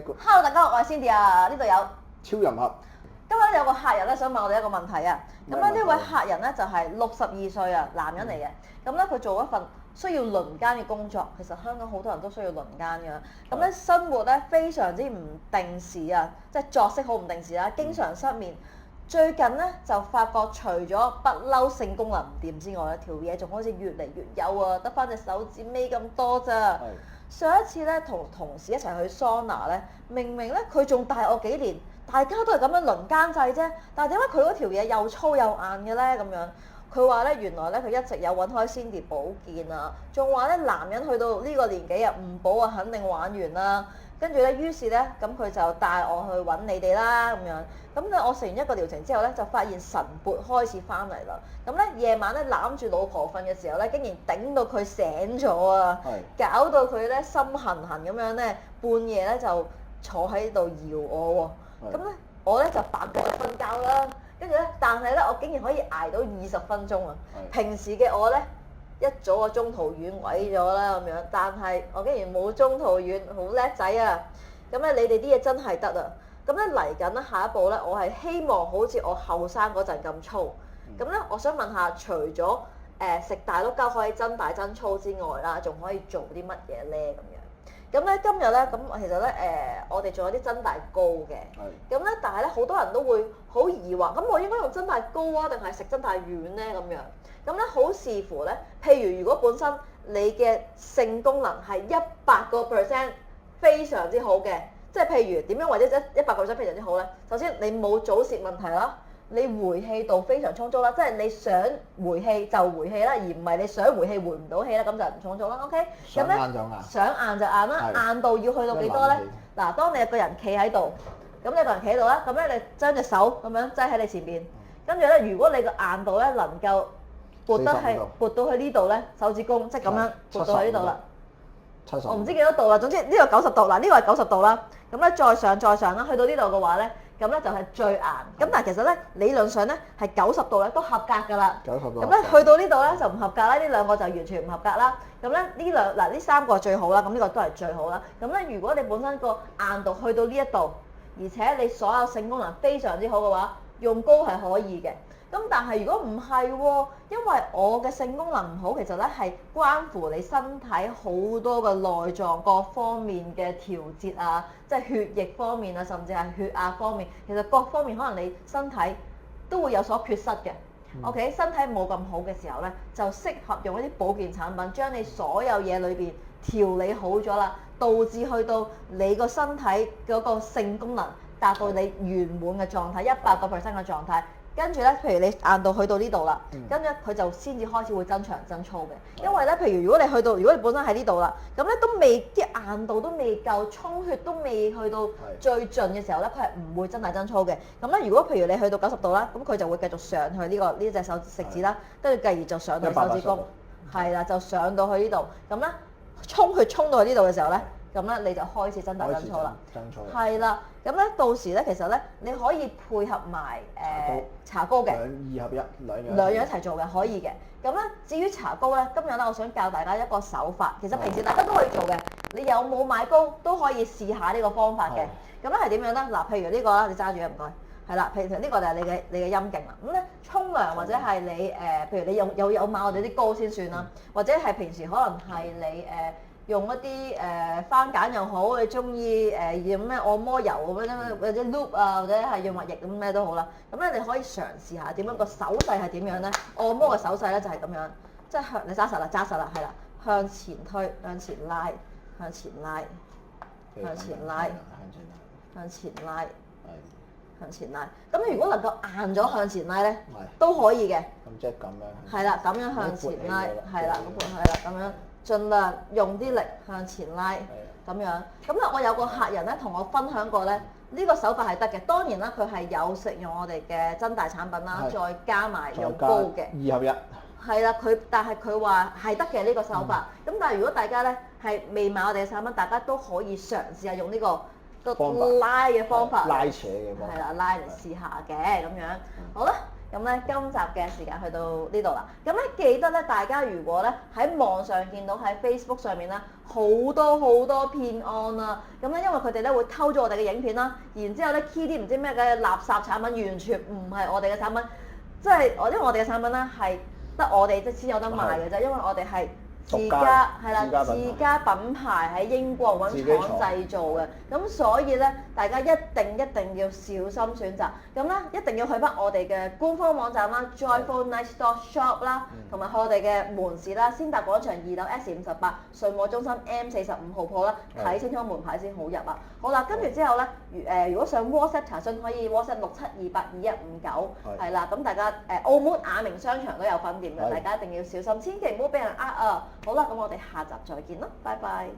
Hello，大家好，我係 Cindy 啊，呢度有超人俠。今日有個客人咧想問我哋一個問題啊。咁咧呢位客人咧就係62歲啊，男人嚟嘅。咁咧佢做一份需要輪更嘅工作，其實香港好多人都需要輪更嘅。咁咧生活咧非常之唔定時啊，即係作息好唔定時啦，經常失眠。最近咧就發覺除咗不嬲性功能唔掂之外咧，條嘢仲好似越嚟越幼啊，得翻隻手指尾咁多咋。上一次咧同同事一齊去桑拿咧，明明咧佢仲大我幾年，大家都係咁樣輪更制啫，但係點解佢嗰條嘢又粗又硬嘅咧？咁樣佢話咧原來咧佢一直有揾開 Cindy 保健啊，仲話咧男人去到呢個年紀啊唔保啊肯定玩完啦。跟住咧，於是咧咁佢就帶我去揾你哋啦咁樣。咁咧我食完一個療程之後咧，就發現晨勃開始翻嚟啦。咁咧夜晚咧攬住老婆瞓嘅時候咧，竟然頂到佢醒咗啊！搞到佢咧心痕痕咁樣咧，半夜咧就坐喺度搖我喎。咁咧我咧就白過瞓覺啦。跟住咧，但係咧我竟然可以捱到20分鐘啊！平時嘅我咧一早個中途丸毀咗啦咁樣，但係我竟然冇中途丸，好叻仔啊！咁咧你哋啲嘢真係得啊！咁咧嚟緊咧下一步咧，我係希望好似我後生嗰陣咁粗。咁咧我想問下，除咗食大碌膠可以增大增粗之外啦，仲可以做啲乜嘢咧咁樣？咁咧今日咧咁其實咧我哋仲有啲增大膏嘅。咁咧但係咧好多人都會好疑惑，咁我應該用增大膏啊，定係食增大丸咧咁樣？咁咧好視乎咧，譬如果本身你嘅性功能係100%非常之好嘅，即係譬如點樣或者100%非常之好咧？首先你冇早泄問題啦，你回氣度非常充足啦，即係你想回氣就回氣啦，而唔係你想回氣回唔到氣啦，咁就唔充足啦。OK，咁咧想硬就硬啦，硬度要去到幾多咧？嗱，當你有個人企喺度，咁你個人企喺度啦，咁咧你將隻手咁樣擠喺你前邊，跟住咧如果你個硬度咧能夠撥到去呢度咧，手指公即係咁樣撥到去呢度啦。我唔知幾多度啦，總之呢個90度嗱，呢個係90度啦。咁咧再上啦，去到呢度嘅話咧，咁咧就係最硬。咁但係其實咧理論上咧係90度咧都合格㗎啦。90度。咁咧去到呢度咧就唔合格啦，呢兩個就完全唔合格啦。咁咧呢三個最好啦，咁呢個都係最好啦。咁咧如果你本身個硬度去到呢一度，而且你所有性功能非常之好嘅話，用膏係可以嘅。咁但係如果唔係喎，因為我嘅性功能唔好，其實咧係關乎你身體好多嘅內臟各方面嘅調節啊，即係血液方面啊，甚至係血壓方面，其實各方面可能你身體都會有所缺失嘅。OK， 身體冇咁好嘅時候咧，就適合用一啲保健產品，將你所有嘢裏邊調理好咗啦，導致去到你個身體嗰個性功能達到你圓滿嘅狀態，100%嘅狀態。跟住咧，譬如你硬度去到呢度啦，跟住佢就先至開始會增長增粗嘅。因為咧，譬如如果你本身喺呢度啦，咁咧都未啲硬度都未夠，充血都未去到最盡嘅時候咧，佢係唔會增大增粗嘅。咁咧，如果譬如你去到90度啦，咁佢就會繼續上去呢隻手食指啦，跟住繼而就上到手指公，係啦，就上到去呢度。咁咧，充血充到去呢度嘅時候咧，咁咧你就開始增大增粗啦。係啦，咁咧到時咧其實咧你可以配合埋搽膏嘅2合1兩樣一齊做嘅可以嘅。咁咧至於搽膏咧，今日咧我想教大家一個手法，其實平時大家都可以做嘅。你有冇買膏都可以試下呢個方法嘅。咁咧係點樣咧？嗱，譬如呢個啦，你揸住啊，唔該。係啦，譬如呢個就係你嘅陰莖啦。咁咧沖涼或者係你譬如你有買我哋啲膏先算啦，或者係平時可能係你用一啲番梘又好，你中意用咩按摩油咁樣，或者 loop 啊，或者係用蜜液咁咩都好啦。咁咧你可以嘗試下點樣個手勢係點樣咧？按摩嘅手勢咧就係咁樣，即係你揸實啦，係啦，向前推，向前拉，向前拉，向前拉，向前拉，向前拉。咁如果能夠硬咗向前拉咧，都可以嘅。咁即係咁樣。係啦，咁樣向前拉，係啦，咁樣。盡量用啲力向前拉咁樣。咁咧，我有個客人咧同我分享過咧，呢個手法係得嘅。當然啦，佢係有食用我哋嘅增大產品啦，再加埋用膏嘅2合1。係啦，但係佢話係得嘅呢個手法。咁但係如果大家咧係未買我哋嘅產品，大家都可以嘗試下用呢個拉嘅方法，拉扯嘅方法。係啦，拉嚟試下嘅咁樣。好啦。咁咧今集嘅時間去到呢度啦。咁咧記得咧，大家如果咧喺網上見到喺 Facebook 上面咧好多騙案啊，咁咧因為佢哋咧會偷咗我哋嘅影片啦，然之後咧 key 啲唔知咩嘅垃圾產品，完全唔係我哋嘅產品，即係因為我哋嘅產品咧係得我哋即先有得賣嘅啫，因為我哋係自家係啦，自家品牌喺英國揾廠製造嘅，咁所以咧大家一定要小心選擇，咁咧一定要去翻我哋嘅官方網站啦 ，joyfulnice.shop 啦，同埋去我哋嘅門市啦，先達廣場2樓 S58稅務中心 M45號鋪啦，睇清楚門牌先好入啊！好啦，跟住之後咧，如果上 WhatsApp 查詢可以 WhatsApp 67282159，係啦，咁大家澳門雅明商場都有分店嘅，大家一定要小心，千祈唔好俾人呃啊！好啦，咁我哋下集再見啦，拜拜。